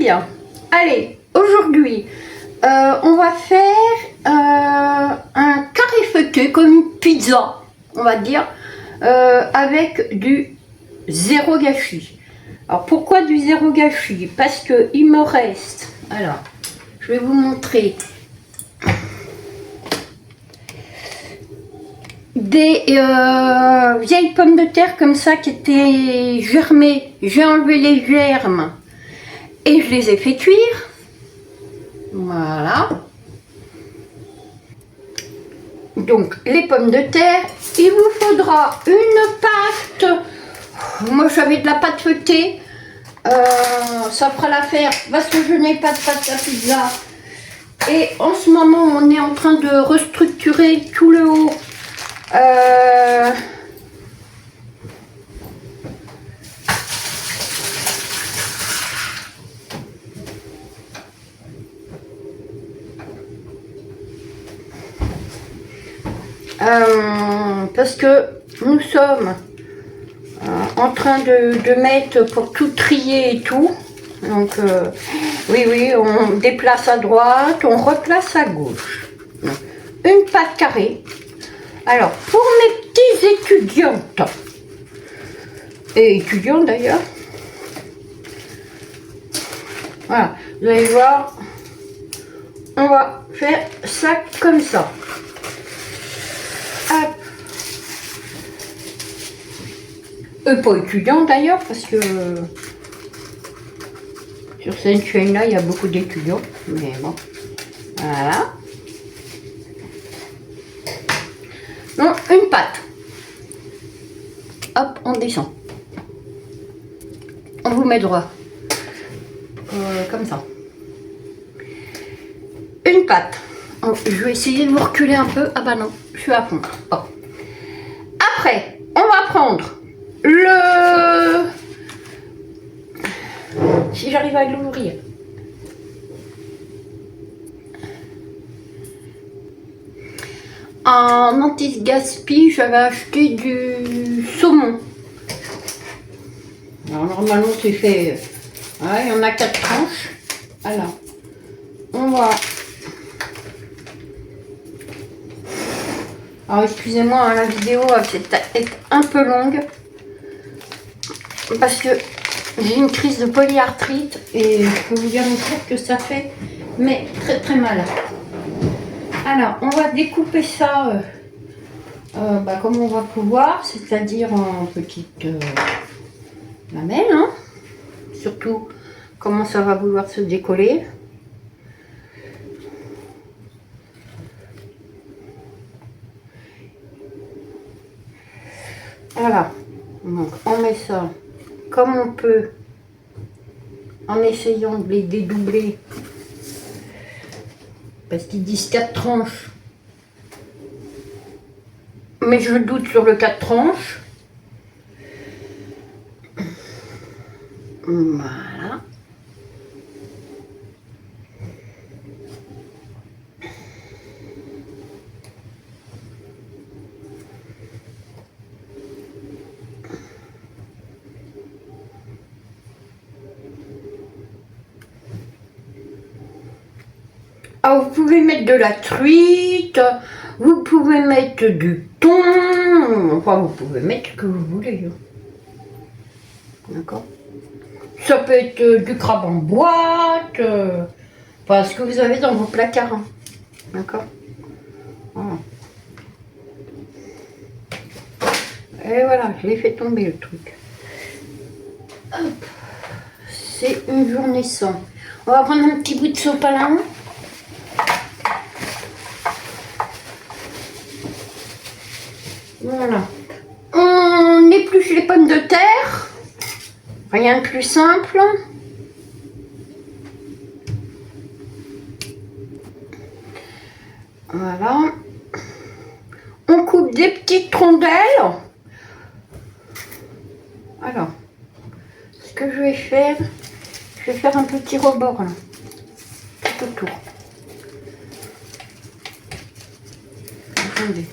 filles, allez, aujourd'hui, on va faire un carré feuilleté comme une pizza, on va dire, avec du zéro gâchis. Alors pourquoi du zéro gâchis? Parce que il me reste, alors, je vais vous montrer des vieilles pommes de terre comme ça qui étaient germées. J'ai enlevé les germes et je les ai fait cuire. Voilà. Donc les pommes de terre, il vous faudra une pâte. Moi j'avais de la pâte feuilletée. Ça fera l'affaire parce que je n'ai pas de pâte à pizza. Et en ce moment on est en train de restructurer tout le haut. Parce que nous sommes en train de mettre pour tout trier et tout. Donc oui, on déplace à droite, on replace à gauche. Une pâte carrée. Alors pour mes petits étudiantes et étudiants d'ailleurs, voilà, vous allez voir, on va faire ça comme ça. Hop. Pas étudiants d'ailleurs, parce que sur cette chaîne-là, il y a beaucoup d'étudiants. Mais bon, voilà. Non, une pâte. Hop, on descend. On vous met droit. Comme ça. Une pâte. Je vais essayer de vous reculer un peu. Ah bah non, je suis à fond. Oh. Après, on va prendre le... Si j'arrive à l'ouvrir. En anti-gaspi, j'avais acheté du saumon. Alors normalement c'est fait... Ouais, il y en a 4 tranches. Alors, on va... Alors excusez-moi, hein, la vidéo va être un peu longue. Parce que j'ai une crise de polyarthrite et je peux vous garantir que ça fait mais très très mal. Alors on va découper ça comme on va pouvoir, c'est-à-dire en petites lamelles. Hein. Surtout comment ça va vouloir se décoller. Voilà, donc on met ça comme on peut en essayant de les dédoubler parce qu'ils disent 4 tranches, mais je doute sur le 4 tranches. Voilà. Alors, vous pouvez mettre de la truite, vous pouvez mettre du thon, enfin vous pouvez mettre ce que vous voulez. D'accord? Ça peut être du crabe en boîte, enfin ce que vous avez dans vos placards. Hein. D'accord? Voilà. Et voilà, je l'ai fait tomber le truc. Hop. C'est une journée sans. On va prendre un petit bout de sopalin. Voilà. On épluche les pommes de terre. Rien de plus simple. Voilà. On coupe des petites rondelles. Alors, ce que je vais faire un petit rebord là. Tout autour. Attendez.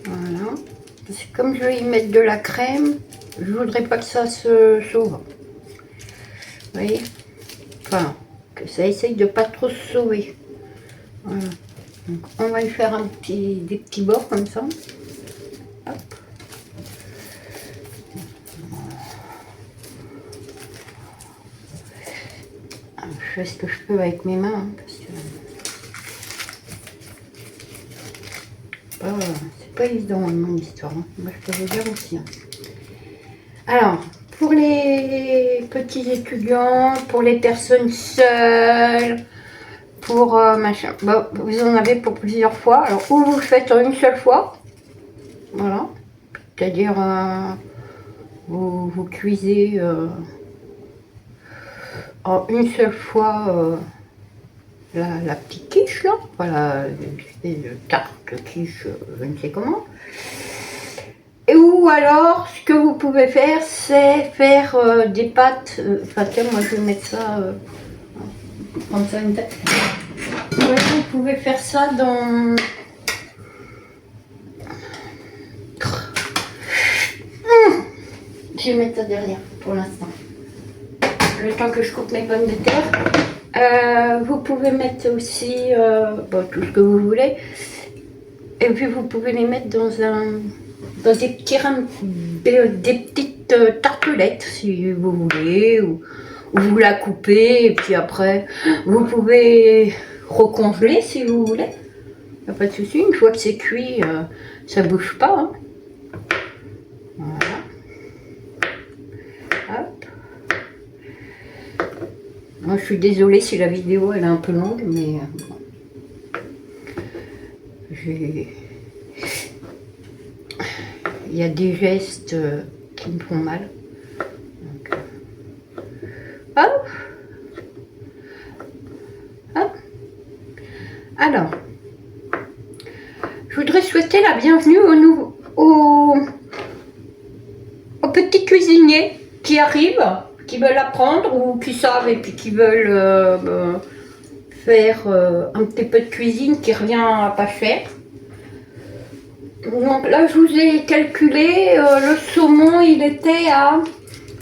Voilà. Parce que comme je vais y mettre de la crème, je voudrais pas que ça se s'ouvre. Vous voyez? ça essaye de pas trop se sauver. Voilà. Donc, on va lui faire des petits bords comme ça. Hop. Je fais ce que je peux avec mes mains, hein, parce que c'est pas évident mon histoire. Hein. Moi, je peux vous dire aussi. Hein. Alors, pour les petits étudiants, pour les personnes seules, pour machin, bah, vous en avez pour plusieurs fois. Alors, ou vous le faites une seule fois, voilà, c'est-à-dire vous cuisez en une seule fois la petite quiche là, voilà, une tarte quiche, je ne sais comment. Et ou alors, ce que vous pouvez faire, c'est faire des pâtes. Enfin, tiens, moi je vais mettre ça, prendre ça une tête. Ouais, vous pouvez faire ça dans. Je vais mettre ça derrière pour l'instant. Le temps que je coupe mes pommes de terre. Vous pouvez mettre aussi bon, tout ce que vous voulez. Et puis vous pouvez les mettre dans des petites tartelettes si vous voulez. Ou vous la coupez et puis après vous pouvez recongeler si vous voulez. Il n'y a pas de souci. Une fois que c'est cuit, ça bouge pas. Hein. Voilà. Hop. Moi, je suis désolée si la vidéo elle est un peu longue, mais bon. Il y a des gestes qui me font mal. Donc, hop. Hop. Alors, je voudrais souhaiter la bienvenue aux petits cuisiniers qui arrivent, qui veulent apprendre ou qui savent et puis qui veulent faire un petit peu de cuisine qui revient à pas cher. Donc là, je vous ai calculé, le saumon, il était à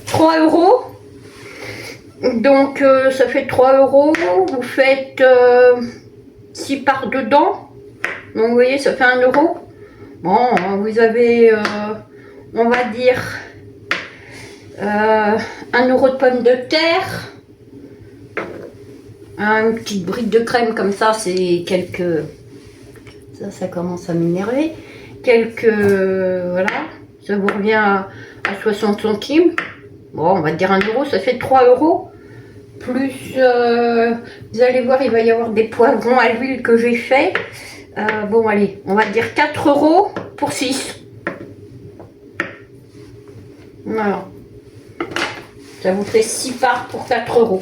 3 €. Donc ça fait 3 €, vous faites 6 parts dedans. Donc vous voyez, ça fait 1 €. Bon, vous avez, on va dire, 1 € de pommes de terre. Une petite brique de crème comme ça, c'est quelques... Ça commence à m'énerver. Voilà, ça vous revient à 60 centimes. Bon, on va dire 1 €, ça fait 3 €. Plus, vous allez voir, il va y avoir des poivrons à l'huile que j'ai fait. Bon, allez, on va dire 4 € pour 6. Voilà. Ça vous fait 6 parts pour 4 €.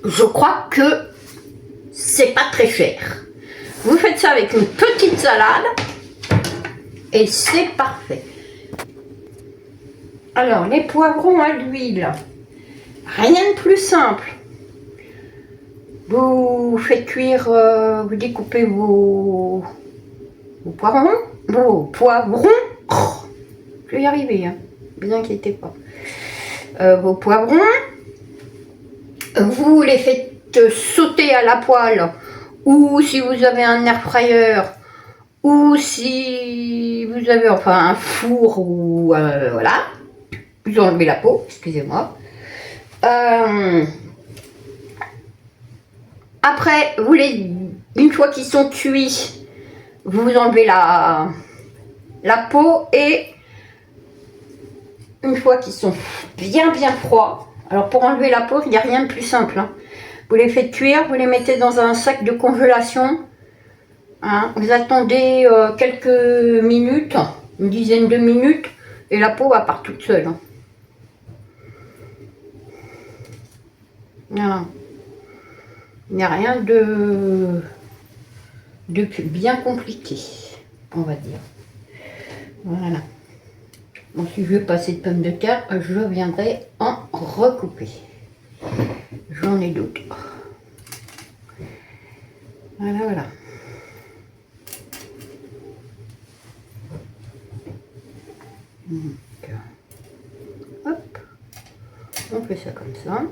Je crois que c'est pas très cher. Vous faites ça avec une petite salade et c'est parfait. Alors, les poivrons à l'huile, rien de plus simple. Vous faites cuire, vous découpez vos poivrons, je vais y arriver, hein, ne vous inquiétez pas. Vos poivrons, vous les faites sauter à la poêle, ou si vous avez un air fryer, ou si vous avez enfin un four, ou voilà, vous enlevez la peau, excusez-moi. Après, une fois qu'ils sont cuits, vous enlevez la peau et une fois qu'ils sont bien froids, alors pour enlever la peau, il n'y a rien de plus simple. Hein. Vous les faites cuire, vous les mettez dans un sac de congélation. Hein, vous attendez quelques minutes, une dizaine de minutes, et la peau va part toute seule. Hein. Voilà. Il n'y a rien de bien compliqué, on va dire. Voilà. Bon, si je veux passer de pommes de terre, je viendrai en recouper. J'en ai d'autres. Voilà. Donc, hop, on fait ça comme ça.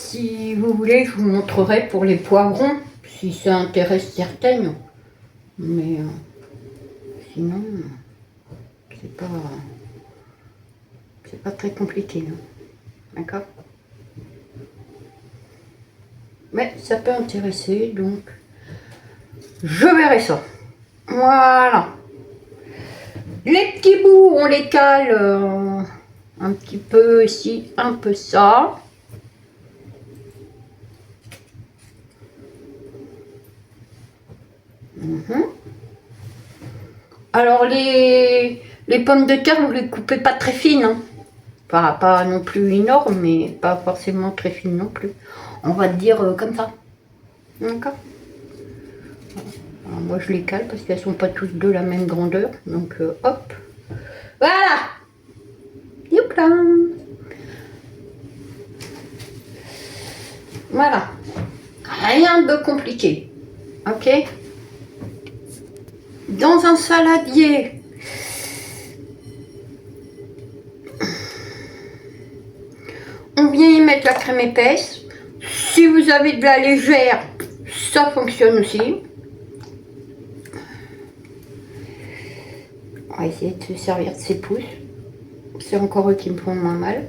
si vous voulez, je vous montrerai pour les poivrons, si ça intéresse certaines. Mais sinon, c'est pas très compliqué. Hein. D'accord? Mais ça peut intéresser, donc je verrai ça. Voilà. Les petits bouts, on les cale un petit peu ici, un peu ça. Alors les pommes de terre, vous les coupez pas très fines. Hein. Enfin, pas non plus énorme, mais pas forcément très fines non plus. On va dire comme ça. D'accord? Alors, moi je les cale parce qu'elles sont pas toutes de la même grandeur. Donc hop. Voilà. Youpla. Voilà. Rien de compliqué. Ok? Dans un saladier, on vient y mettre la crème épaisse. Si vous avez de la légère, ça fonctionne aussi. On va essayer de se servir de ses pouces. C'est encore eux qui me font moins mal.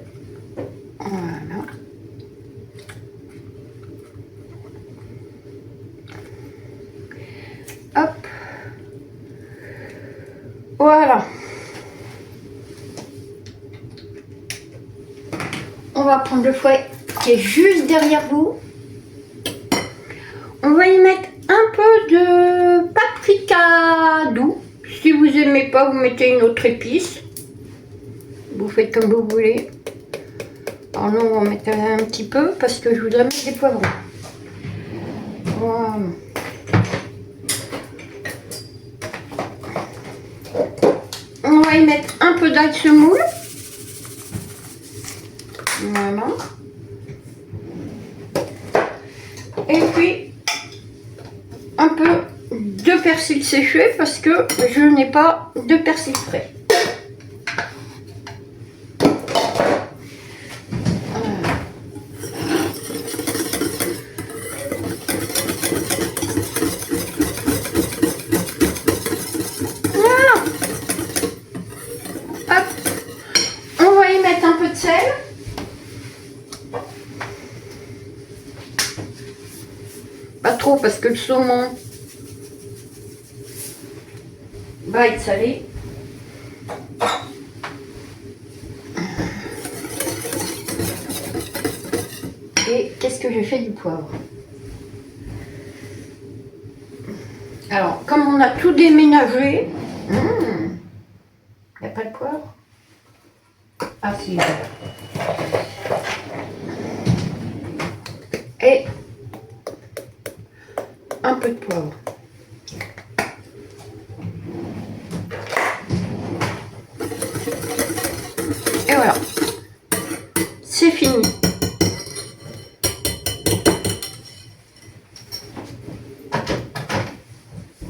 Voilà. Hop. Voilà. On va prendre le fouet qui est juste derrière vous. On va y mettre un peu de paprika doux. Si vous n'aimez pas, vous mettez une autre épice. Vous faites comme vous voulez. Alors nous, on va mettre un petit peu parce que je voudrais mettre des poivrons. Voilà. On va y mettre un peu d'ail semoule. Voilà. Et puis un peu de persil séché parce que je n'ai pas de persil frais. Voilà. Hop. On va y mettre un peu de sel. Pas trop parce que le saumon va être salé. Et qu'est-ce que j'ai fait du poivre? Alors, comme on a tout déménagé, il n'y a pas de poivre? Ah si. Et un peu de poivre. Et voilà. C'est fini.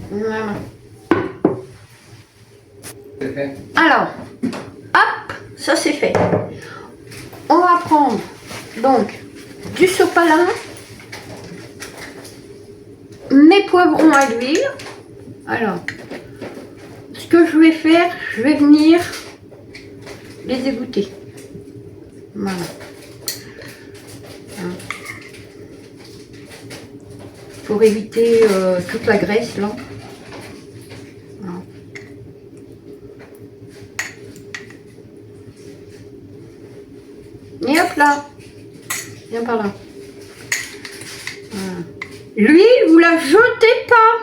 Voilà. C'est fait. Alors, hop, ça c'est fait. On va prendre donc du sopalin, mes poivrons à l'huile. Alors, ce que je vais faire, je vais venir les égoutter. Voilà. Pour éviter toute la graisse là. Voilà. Et hop là. Viens par là. Voilà. L'huile, vous la jetez pas.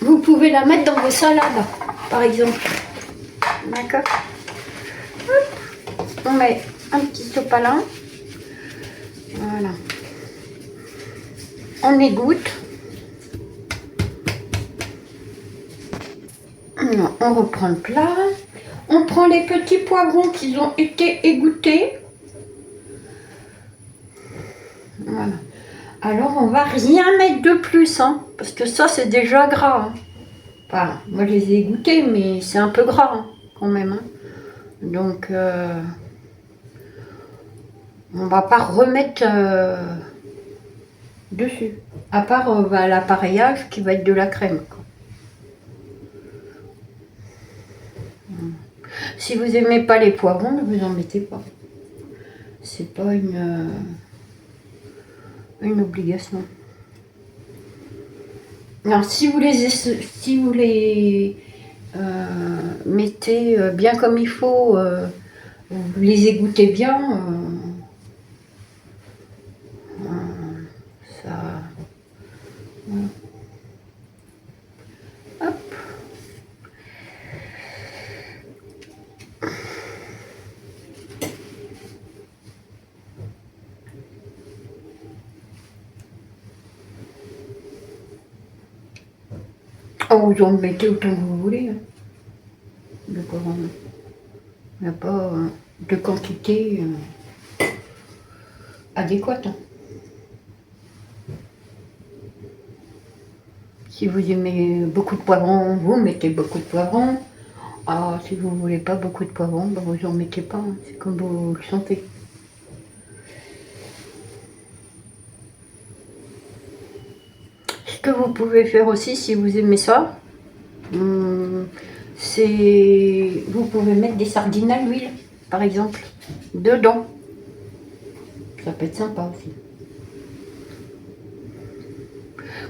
Vous pouvez la mettre dans vos salades, par exemple. D'accord. On met un petit sopalin. Voilà. On égoutte. On reprend le plat. On prend les petits poivrons qui ont été égouttés. Voilà. Alors on va rien mettre de plus, hein, parce que ça c'est déjà gras. Hein. Enfin, moi je les ai égouttés, mais c'est un peu gras hein, quand même. Hein. Donc On va pas remettre dessus. À part bah, l'appareillage qui va être de la crème, quoi. Si vous aimez pas les poivrons, ne vous en mettez pas. C'est pas une obligation. Alors si vous les mettez bien comme il faut, vous les égouttez bien, ça. Hop. Oh, vous en mettez autant que vous voulez. Hein. Il n'y a pas de quantité adéquate. Hein. Si vous aimez beaucoup de poivrons, vous mettez beaucoup de poivrons. Ah, si vous voulez pas beaucoup de poivrons, ben vous en mettez pas. Hein. C'est comme vous le sentez. Ce que vous pouvez faire aussi, si vous aimez ça, c'est vous pouvez mettre des sardines à l'huile, par exemple, dedans. Ça peut être sympa aussi.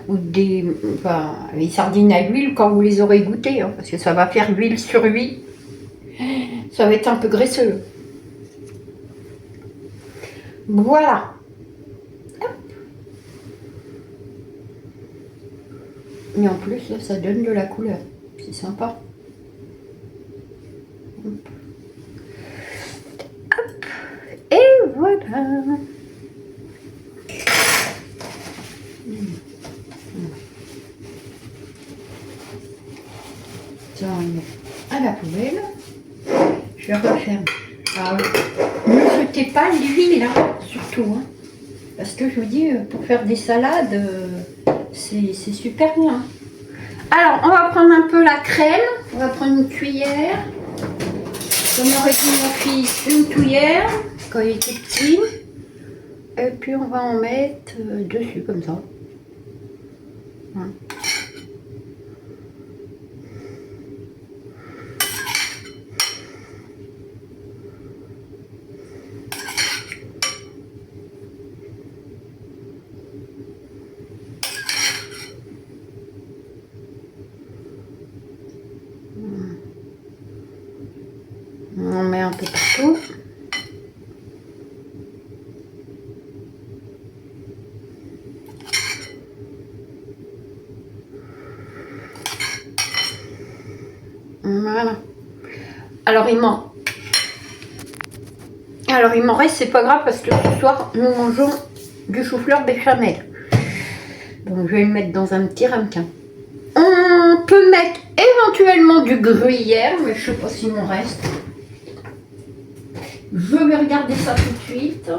Ou les sardines à l'huile quand vous les aurez goûtées, hein, parce que ça va faire huile sur huile. Ça va être un peu graisseux. Voilà. Hop. Et en plus, là, ça donne de la couleur. C'est sympa. Hop. Hop. Et voilà. Ça, on met à la poubelle. Je vais refermer. Ah, ne jetez pas l'huile là, surtout. Hein, parce que je vous dis, pour faire des salades, c'est super bien. Alors, on va prendre un peu la crème. On va prendre une cuillère. Comme aurait dit mon fils, une cuillère quand il était petit. Et puis on va en mettre dessus comme ça. Hein. On met un peu partout. Voilà. Alors il m'en reste, c'est pas grave parce que ce soir nous mangeons du chou-fleur béchamel. Donc je vais le mettre dans un petit ramequin. On peut mettre éventuellement du gruyère, mais je sais pas s'il m'en reste. Je vais regarder ça tout de suite.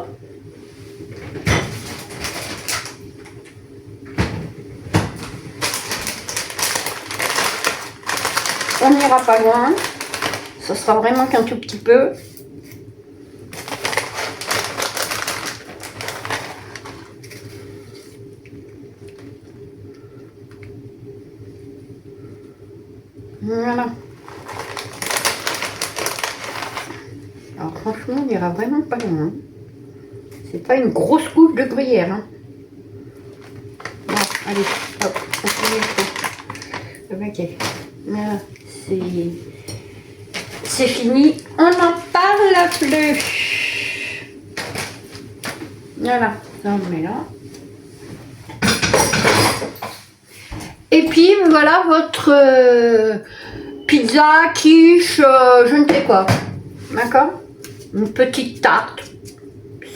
On n'ira pas loin. Ça sera vraiment qu'un tout petit peu. Voilà. Alors franchement, on n'ira vraiment pas loin. C'est pas une grosse coupe de gruyère. Hein. Bon, allez, hop, on finit le paquet. Voilà, c'est fini. On n'en parle plus. Voilà, ça on met là. Et puis voilà votre pizza, quiche, je ne sais quoi. D'accord? Une petite tarte.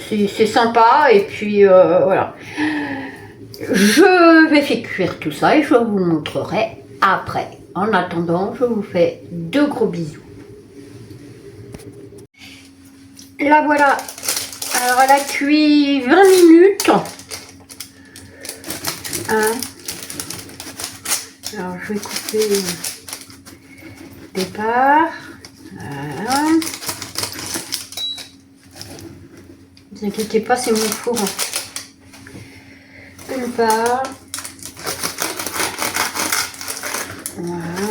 C'est sympa. Et puis voilà. Je vais faire cuire tout ça et je vous le montrerai après. En attendant, je vous fais de gros bisous. Là voilà. Alors elle a cuit 20 minutes. Hein? Alors je vais couper des parts. Voilà. Ne vous inquiétez pas, c'est mon four. Une part. Voilà.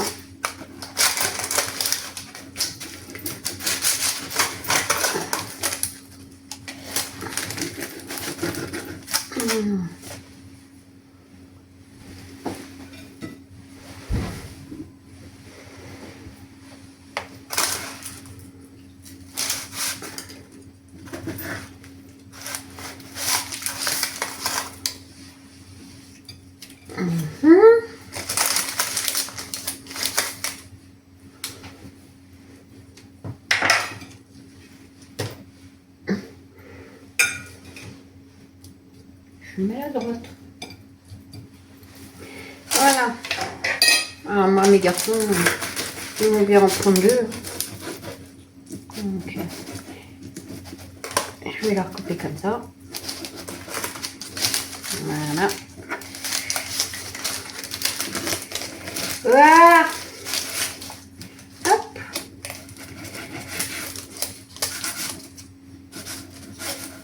Je mets à droite. Voilà. Alors moi, mes garçons, ils vont bien en prendre deux. Donc, je vais leur couper comme ça. Voilà. Voilà. Hop.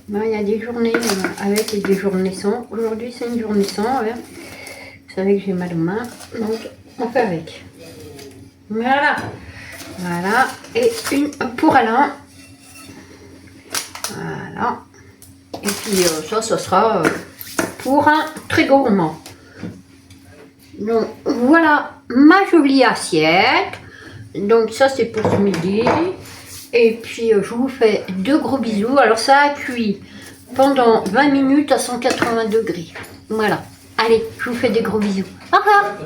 Bon, il y a des journées avec et des journées sans. Aujourd'hui, c'est une journée sans. Ouais. Vous savez que j'ai mal aux mains, donc on fait avec. Voilà. Voilà. Et une pour Alain. Voilà. Et puis ça sera pour un très gourmand. Donc voilà ma jolie assiette. Donc ça c'est pour ce midi. Et puis je vous fais de gros bisous. Alors ça a cuit pendant 20 minutes à 180 degrés. Voilà. Allez, je vous fais des gros bisous. Au revoir.